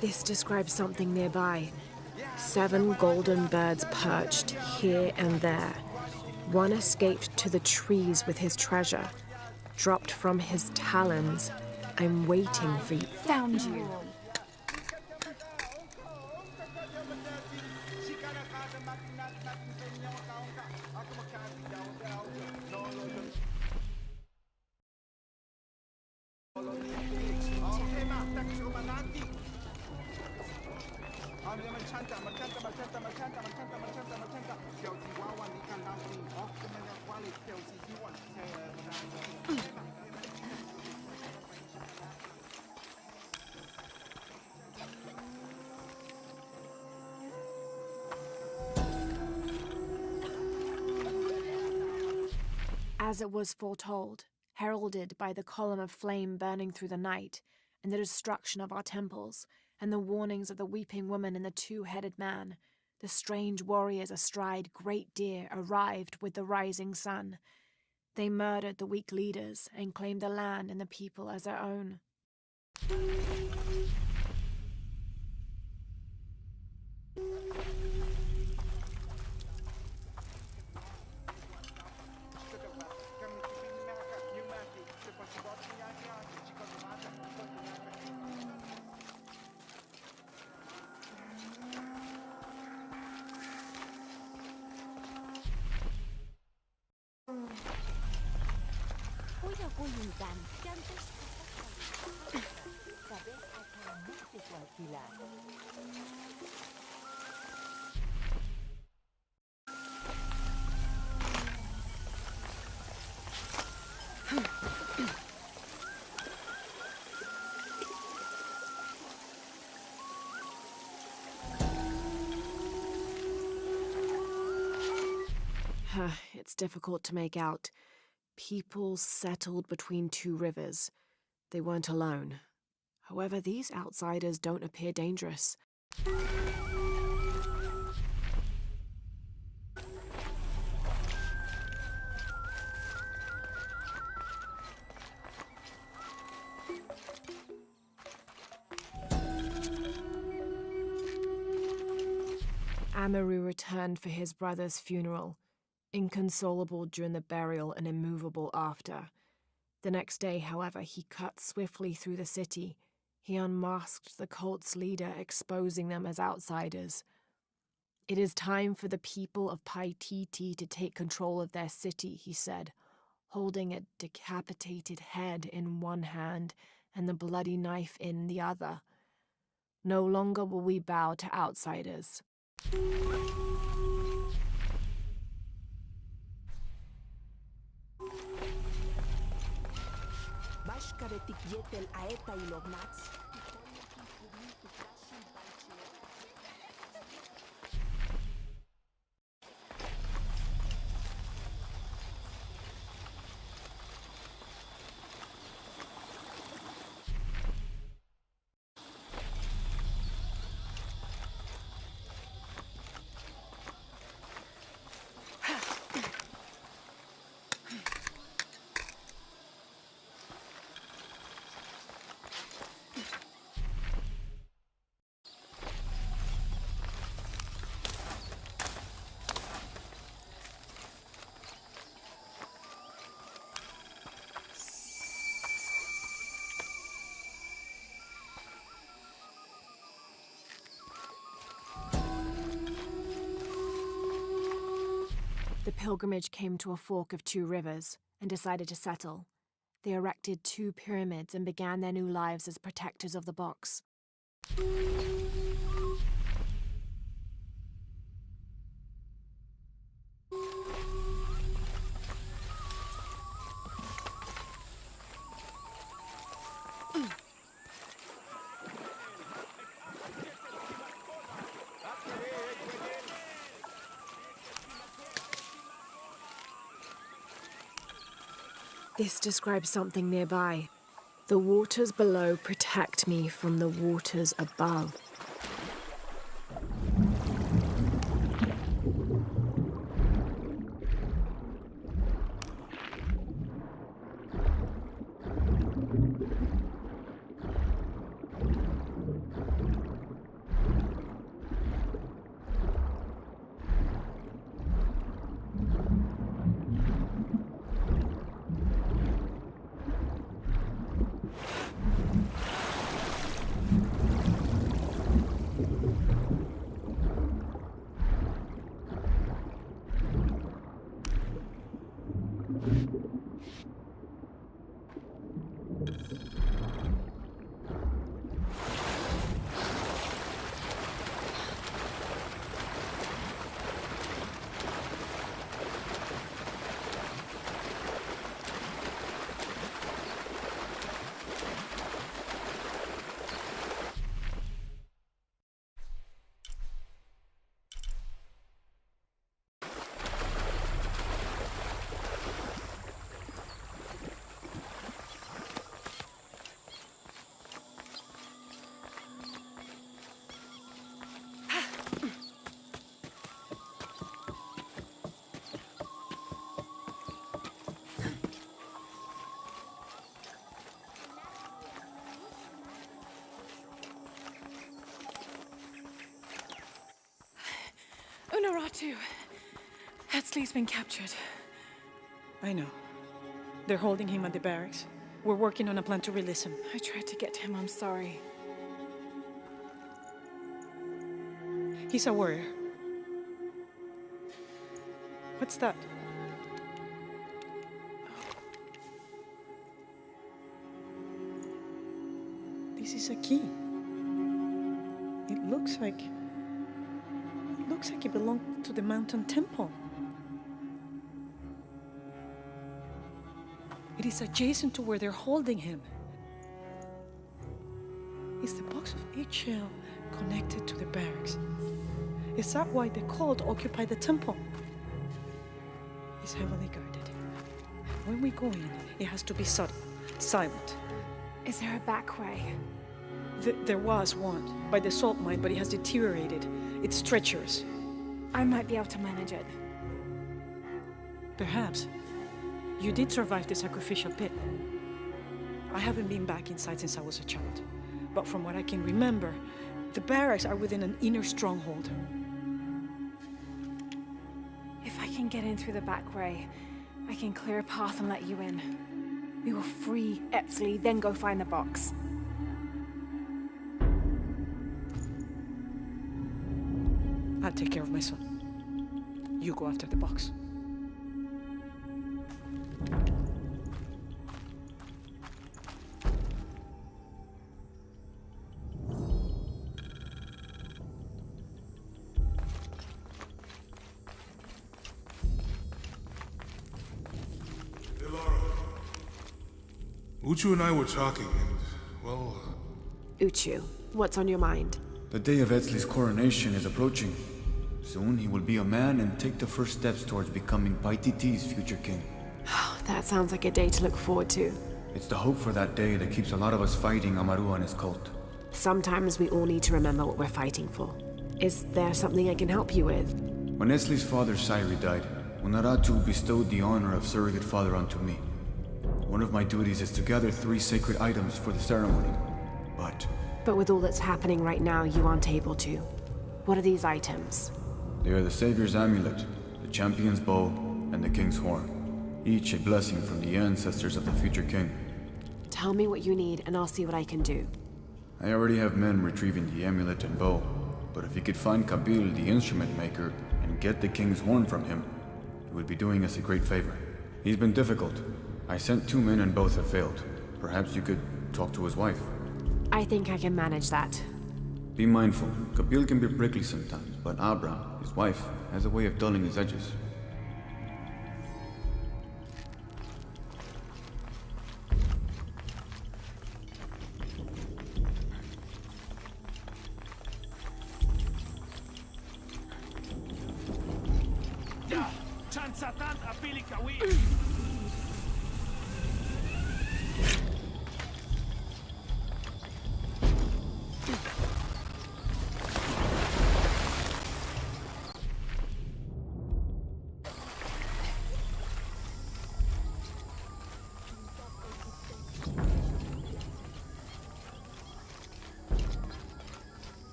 This describes something nearby. 7 golden birds perched here and there. One escaped to the trees with his treasure. Dropped from his talons. I'm waiting for you. Found you. As it was foretold, heralded by the column of flame burning through the night, and the destruction of our temples, and the warnings of the weeping woman and the 2-headed man, the strange warriors astride great deer arrived with the rising sun. They murdered the weak leaders and claimed the land and the people as their own. It's difficult to make out. People settled between 2 rivers. They weren't alone. However, these outsiders don't appear dangerous. Amaru returned for his brother's funeral, inconsolable during the burial and immovable after. The next day, however, he cut swiftly through the city. He unmasked the cult's leader, exposing them as outsiders. "It is time for the people of Paititi to take control of their city," he said, holding a decapitated head in one hand and the bloody knife in the other. "No longer will we bow to outsiders." The pilgrimage came to a fork of 2 rivers and decided to settle. They erected 2 pyramids and began their new lives as protectors of the box. This describes something nearby. The waters below protect me from the waters above. Unaratu! Hetzley's been captured. I know. They're holding him at the barracks. We're working on a plan to release him. I tried to get him, I'm sorry. He's a warrior. What's that? This is a key. It looks like it belonged to the mountain temple. It is adjacent to where they're holding him. Is the box of eggshell connected to the barracks? Is that why the cult occupied the temple? It's heavily guarded. When we go in, it has to be subtle, silent. Is there a back way? There was one, by the salt mine, but it has deteriorated. It's treacherous. I might be able to manage it. Perhaps. You did survive the sacrificial pit. I haven't been back inside since I was a child. But from what I can remember, the barracks are within an inner stronghold. If I can get in through the back way, I can clear a path and let you in. We will free Etzley, then go find the box. I'll take care of my son. You go after the box. Uchu and I were talking, and, well... Uchu, what's on your mind? The day of Etzley's coronation is approaching. Soon he will be a man and take the first steps towards becoming Paititi's future king. That sounds like a day to look forward to. It's the hope for that day that keeps a lot of us fighting Amaru and his cult. Sometimes we all need to remember what we're fighting for. Is there something I can help you with? When Etzley's father Sairi died, Unaratu bestowed the honor of surrogate father onto me. One of my duties is to gather 3 sacred items for the ceremony. But with all that's happening right now, you aren't able to. What are these items? They are the Savior's amulet, the champion's bow, and the king's horn. Each a blessing from the ancestors of the future king. Tell me what you need, and I'll see what I can do. I already have men retrieving the amulet and bow, but if you could find Kabil, the instrument maker, and get the king's horn from him, you would be doing us a great favor. He's been difficult. I sent 2 men and both have failed. Perhaps you could talk to his wife. I think I can manage that. Be mindful. Kabil can be prickly sometimes, but Abra, his wife, has a way of dulling his edges.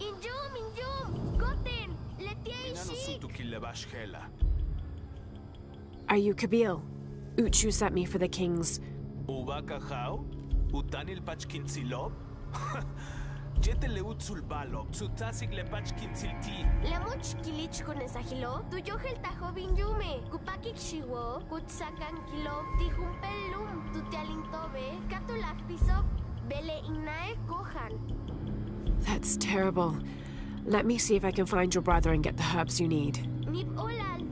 Injum! Goten! Letie Shik! Are you Kabil? Uchu sent me for the king's. Ubakahau? Utanil pachkintzilop? Jeteleut sulbalop, sutasik le pachkintzilti. Lamuch kilich kunesahilo, tuyohel tajo binjume, kupakik shiwo, kutsakan kilo, tijumpelum, tutialintobe, katulak pisop, bele inae kohan. That's terrible. Let me see if I can find your brother and get the herbs you need. Nip olal.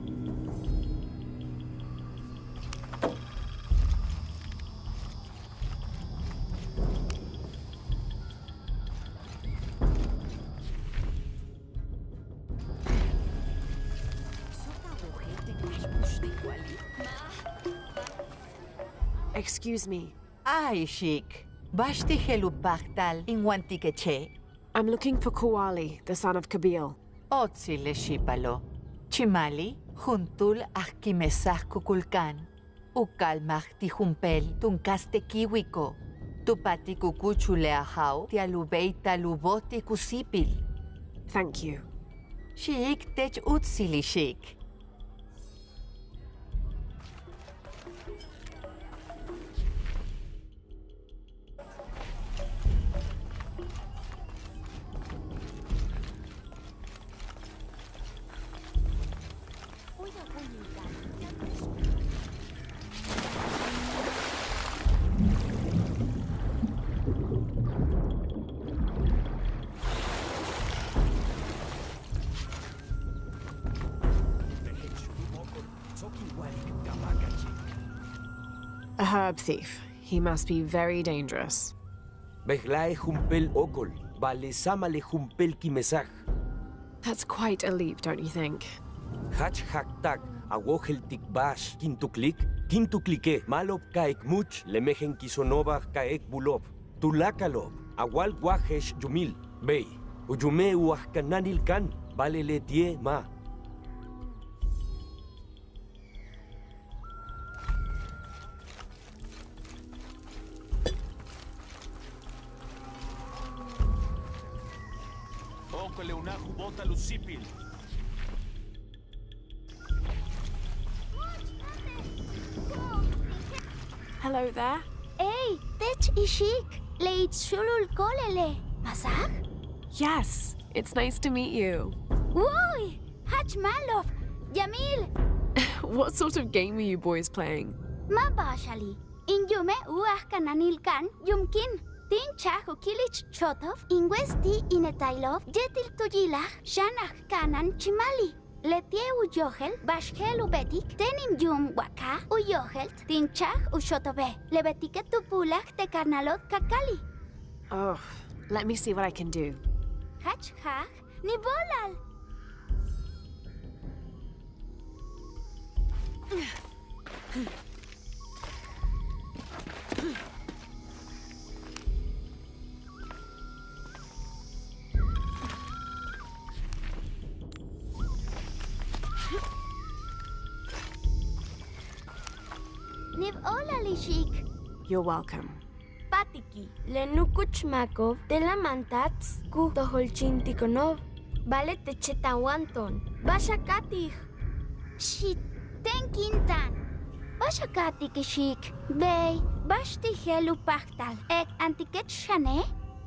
Excuse me. Ay, Sheik. Bashti helupaktal in Wantikeche. I'm looking for Kuali, the son of Kabil. Otsi le shipalo. Chimali, juntul akimesah kukulkan. Ukalmah tijumpel tunkaste kiwiko. Tupati kukuchu le ahau tialubei taluboti kusipil. Thank you. Sheik tech utsili Sheik. A herb thief. He must be very dangerous. Behlae jumpel okol, balesamale jumpel kimesaj. That's quite a leap, don't you think? Hach haktak, awohel tikbash, kintuklike, malop kaek much, lemejen kisonobach kaek bulop, tulakalob, awal guajesh yumil, bey, uyume uahkananil kan, vale letie ma. Hello there. Hey, tech ishik, leit shulul kolele. Masag? Yes, it's nice to meet you. Woy! Hach malof! Jamil! What sort of game are you boys playing? Mabashali. Injume uah kananil kan yumkin. Tin chahu kilich chotov, ingwesti inetailov, jetil tuyilach, shanach kanan chimali. Letie uyohel, bashhel ubetik, tenim yum waka, uyohelt, tin chach ushotobe, lebetike tupulach te karnalot kakali. Oh, let me see what I can do. Hach hach, ni bolal. Niv olali shik. You're welcome. Patiki, lenukuchmakov de la mantats ku toholchintikonov. Vale techetawanton. Bashakatih. Shit, tenkintan. Bashakatik shik. Bey, bashti helu pachtal. Ek antiket shane?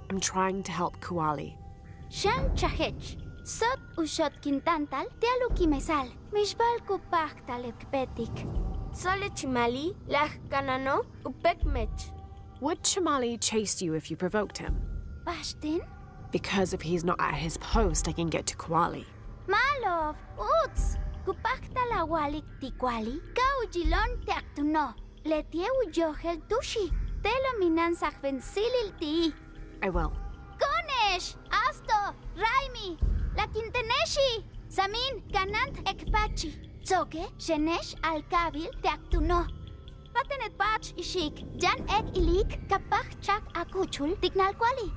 I'm trying to help Kuali. Shan chahech. Sot ushot kintantal tealukimesal. Mishbal ku pachtal ekpetik. Sole chimali, lach kanano, upekmech. Would Chamali chase you if you provoked him? Bashtin? Because if he's not at his post, I can get to Kuali. Malov, uts, kupakta walik tikwali, kaujilon teaktuno, letie uyohel tushi, telo minan sakvensilil ti. I will. Konesh, Asto, Raimi, la Quinteneshi, Samin, Kanant ekpachi, Zoke, Shenesh al-Kabil teaktuno. Patenet bach ishik, jan ek ilik, kapach chak akuchul, tignal kwali.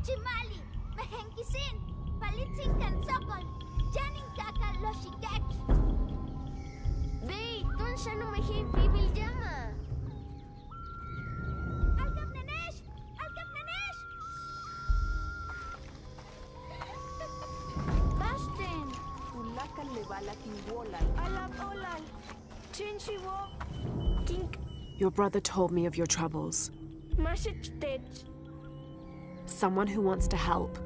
Chimali, mehenkisin, palitzin kan sokol, janin kakal loshikek. Bey, ton siya numahin pibil llama. Alkap nanesh! Alkap nanesh! Your brother told me of your troubles. Someone who wants to help.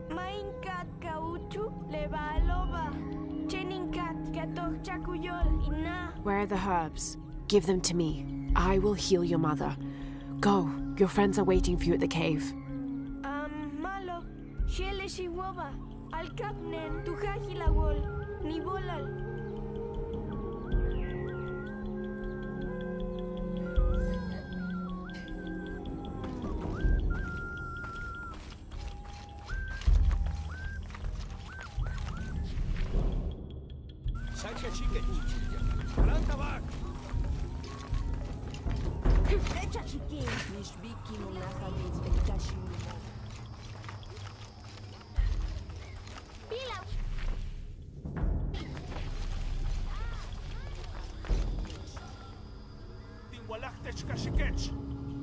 Where are the herbs? Give them to me. I will heal your mother. Go. Your friends are waiting for you at the cave.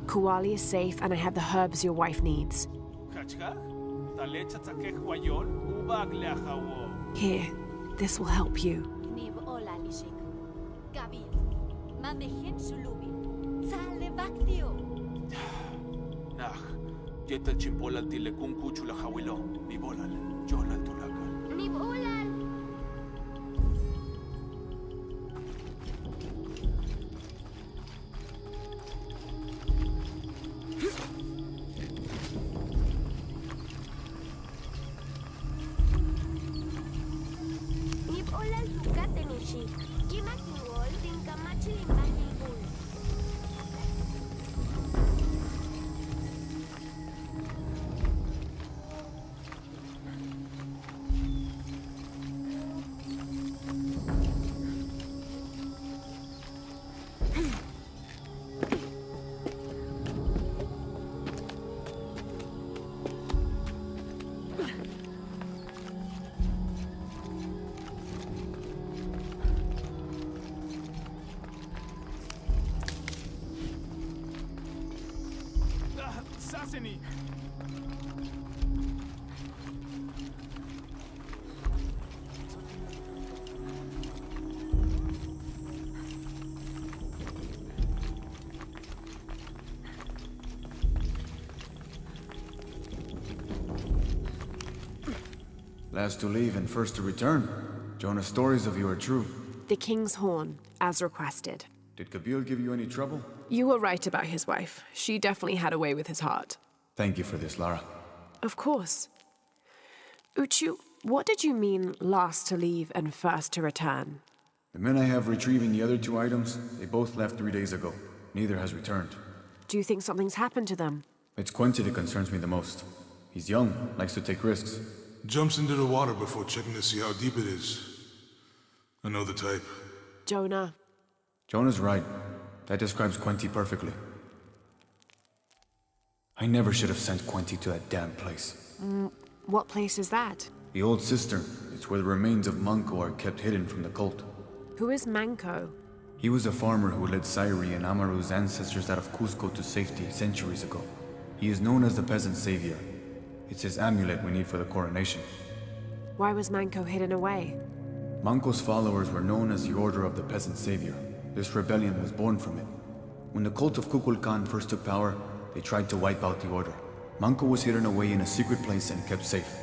Kuali is safe, and I have the herbs your wife needs. Here, this will help you. Yetel chimpolal tilekun kuchula hawilo, ni bolal, jonal tulakal. Ni bolal. Ni bolal tukate ni shik. Kima kingol din kamachi limbahil bul. Last to leave and first to return. Jonah's stories of you are true. The King's Horn, as requested. Did Kabil give you any trouble? You were right about his wife. She definitely had a way with his heart. Thank you for this, Lara. Of course. Uchu, what did you mean last to leave and first to return? The men I have retrieving the other two items, they both left 3 days ago. Neither has returned. Do you think something's happened to them? It's Quincy that concerns me the most. He's young, likes to take risks. Jumps into the water before checking to see how deep it is. I know the type. Jonah. Jonah's right. That describes Quincy perfectly. I never should have sent Quincy to that damn place. What place is that? The old cistern. It's where the remains of Manco are kept hidden from the cult. Who is Manco? He was a farmer who led Sairi and Amaru's ancestors out of Cusco to safety centuries ago. He is known as the peasant savior. It's his amulet we need for the coronation. Why was Manco hidden away? Manco's followers were known as the Order of the Peasant Savior. This rebellion was born from it. When the cult of Kukulkan first took power, they tried to wipe out the order. Manco was hidden away in a secret place and kept safe.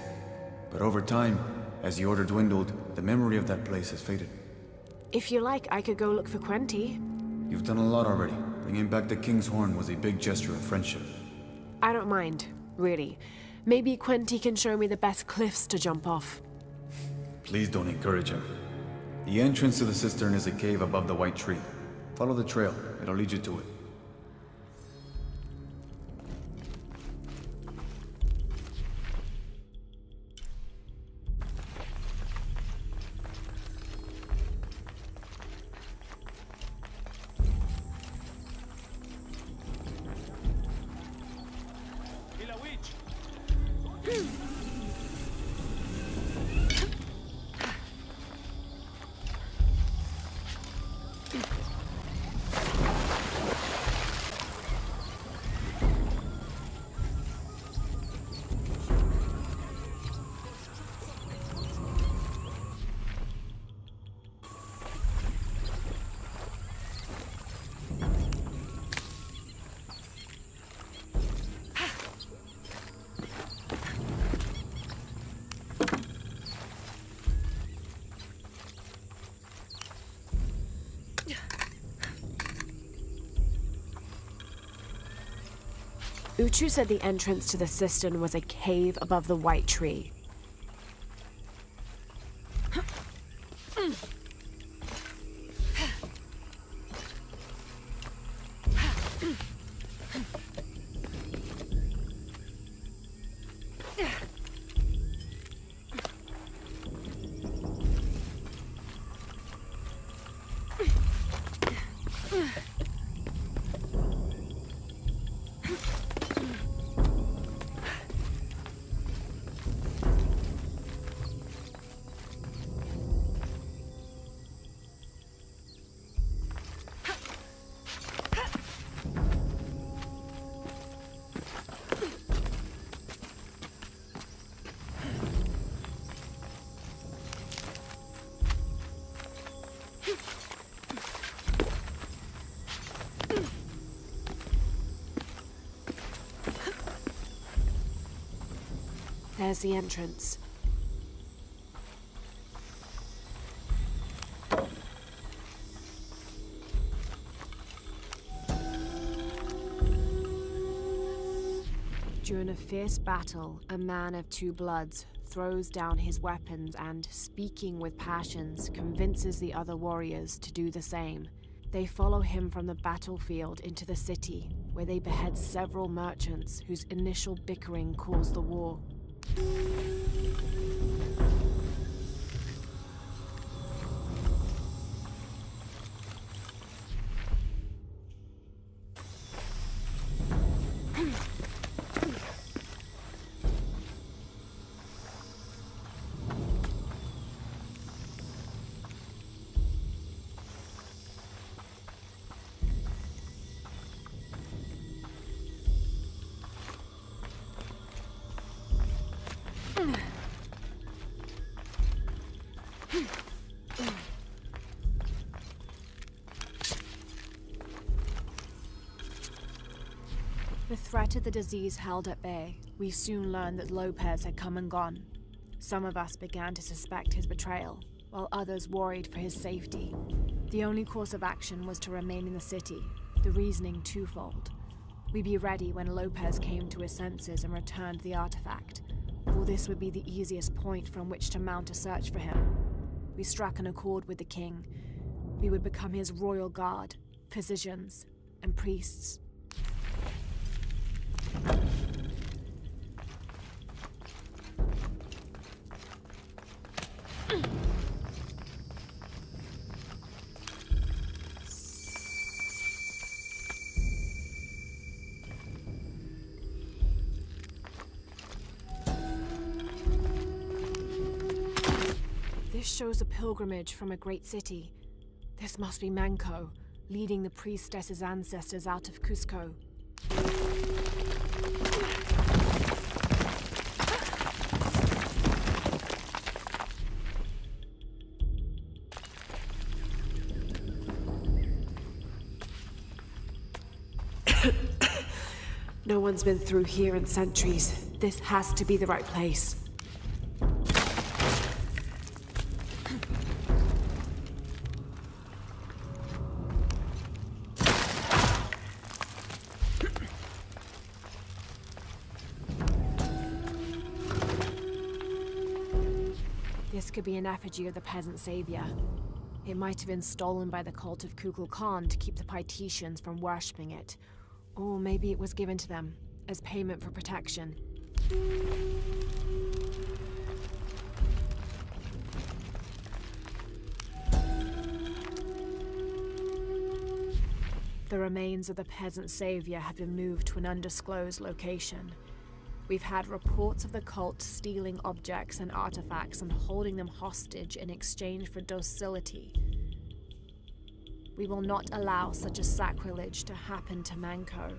But over time, as the order dwindled, the memory of that place has faded. If you like, I could go look for Quenti. You've done a lot already. Bringing back the King's Horn was a big gesture of friendship. I don't mind, really. Maybe Quenti can show me the best cliffs to jump off. Please don't encourage him. The entrance to the cistern is a cave above the white tree. Follow the trail. It'll lead you to it. Uchu said the entrance to the cistern was a cave above the white tree. There's the entrance. During a fierce battle, a man of two bloods throws down his weapons and, speaking with passions, convinces the other warriors to do the same. They follow him from the battlefield into the city, where they behead several merchants whose initial bickering caused the war. The threat of the disease held at bay, we soon learned that Lopez had come and gone. Some of us began to suspect his betrayal, while others worried for his safety. The only course of action was to remain in the city, the reasoning twofold. We'd be ready when Lopez came to his senses and returned the artifact, or this would be the easiest point from which to mount a search for him. We struck an accord with the king. We would become his royal guard, physicians, and priests. This shows a pilgrimage from a great city. This must be Manco, leading the priestess's ancestors out of Cusco. No one's been through here in centuries. This has to be the right place. This could be an effigy of the peasant savior. It might have been stolen by the cult of Kukulkan to keep the Paititians from worshipping it. Or maybe it was given to them as payment for protection. The remains of the peasant savior have been moved to an undisclosed location. We've had reports of the cult stealing objects and artifacts and holding them hostage in exchange for docility. We will not allow such a sacrilege to happen to Manco.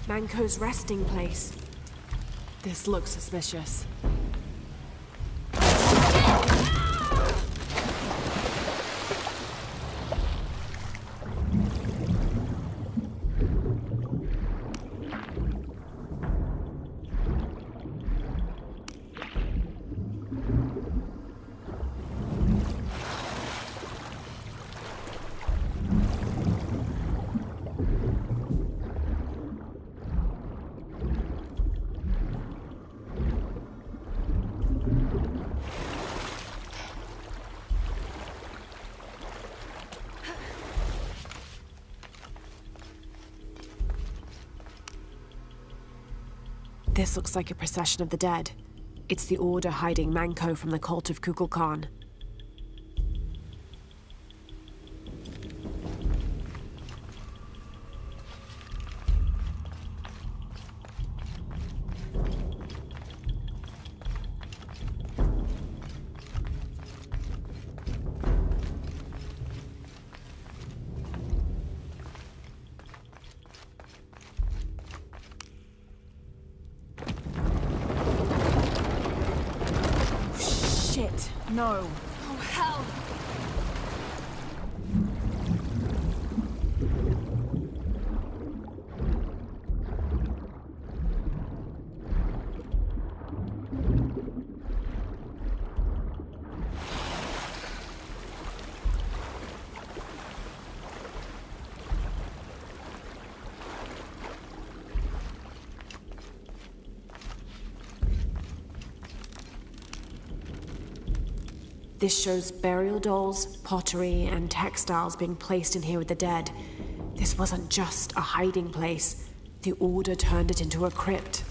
Manco's resting place. This looks suspicious. This looks like a procession of the dead. It's the Order hiding Manco from the cult of Kukulkan. No. Oh, hell! This shows burial dolls, pottery, and textiles being placed in here with the dead. This wasn't just a hiding place. The Order turned it into a crypt.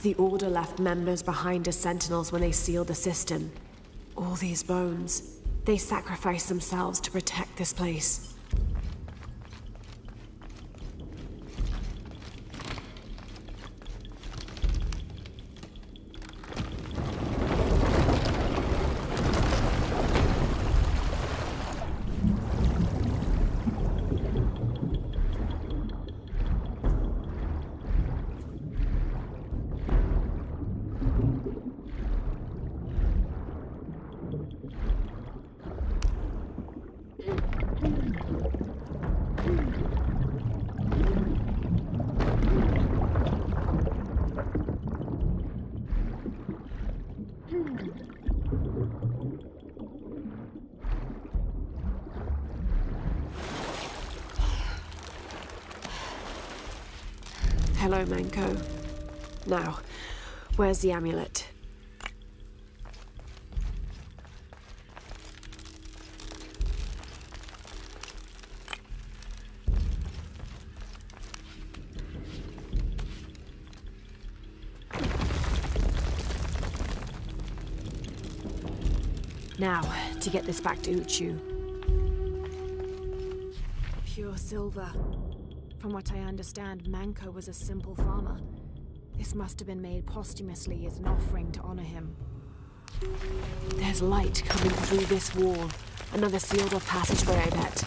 The Order left members behind as sentinels when they sealed the system. All these bones, they sacrificed themselves to protect this place. Hello, Manco. Now, where's the amulet? Now, to get this back to Urpu. Pure silver. From what I understand, Manco was a simple farmer. This must have been made posthumously as an offering to honor him. There's light coming through this wall. Another sealed-off passageway, I bet.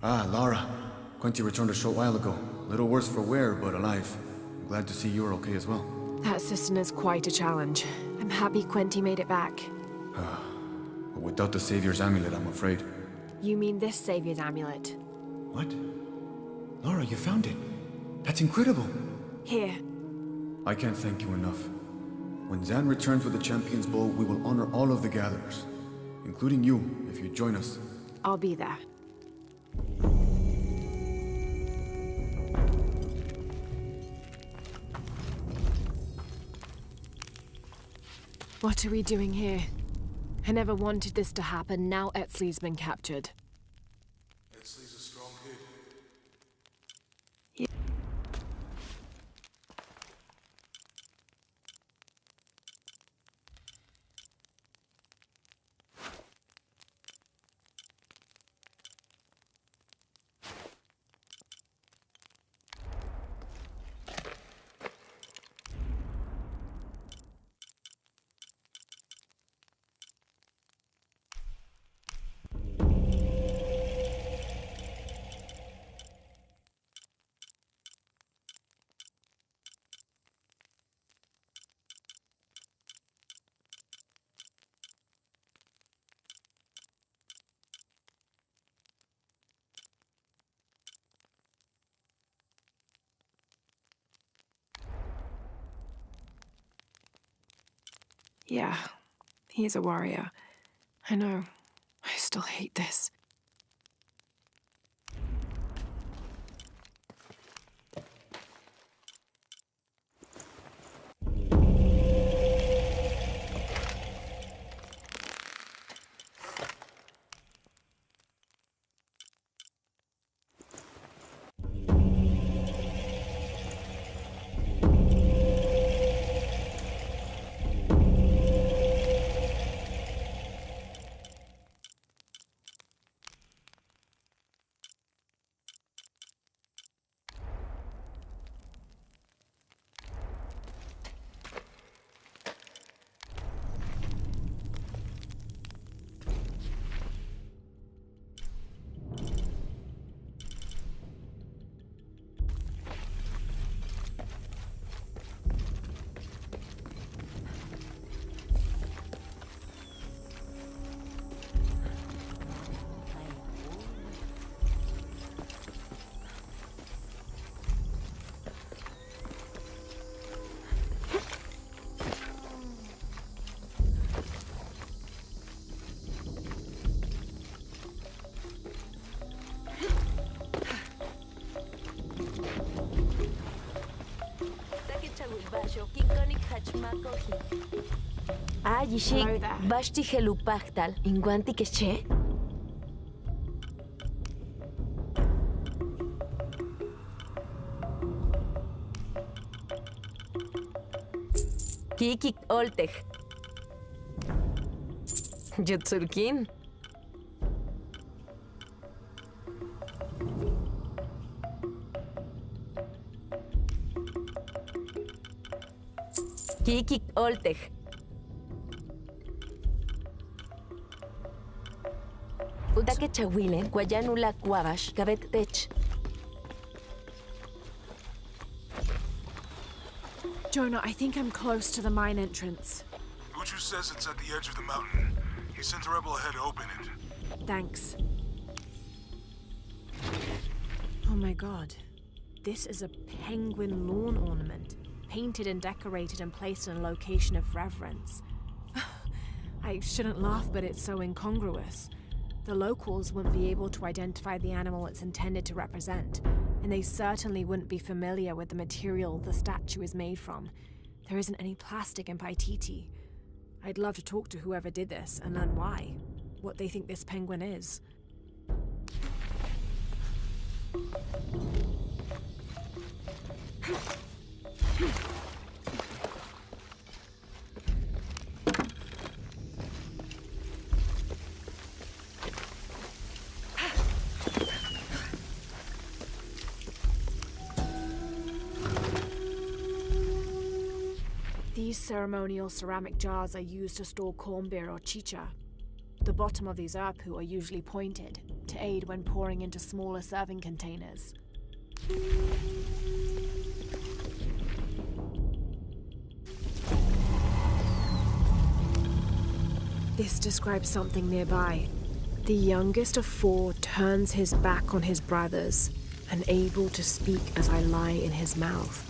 Ah, Lara. Quinty returned a short while ago. Little worse for wear, but alive. I'm glad to see you're okay as well. That cistern is quite a challenge. I'm happy Quinty made it back. But without the Savior's amulet, I'm afraid. You mean this Savior's amulet? What? Lara, you found it. That's incredible. Here. I can't thank you enough. When Zan returns with the Champion's Bow, we will honor all of the gatherers. Including you, if you join us. I'll be there. What are we doing here? I never wanted this to happen. Now Etzli's been captured. Etzli's a strong kid. Yeah, he's a warrior. I know. I still hate this. Yishik, Hello there. Bashti Helupachtal, Inguanti Keche? Kikik Oltech. Jutsurkin. Kikik Oltech. Udake Chawilen, Guayanula Guabash, Gabet Tech. Jonah, I think I'm close to the mine entrance. Uchu says it's at the edge of the mountain. He sent a rebel ahead to open it. Thanks. my god. This is a penguin lawn ornament, painted and decorated and placed in a location of reverence. I shouldn't laugh, but it's so incongruous. The locals wouldn't be able to identify the animal it's intended to represent, and they certainly wouldn't be familiar with the material the statue is made from. There isn't any plastic in Paititi. I'd love to talk to whoever did this and learn why, what they think this penguin is. These ceremonial ceramic jars are used to store corn beer or chicha. The bottom of these Urpu are usually pointed, to aid when pouring into smaller serving containers. This describes something nearby. The youngest of four turns his back on his brothers, unable to speak as I lie in his mouth.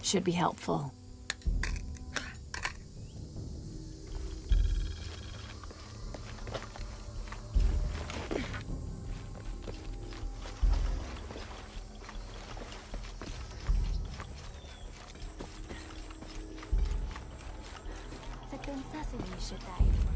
Should be helpful. Sa pensas en mi shetay.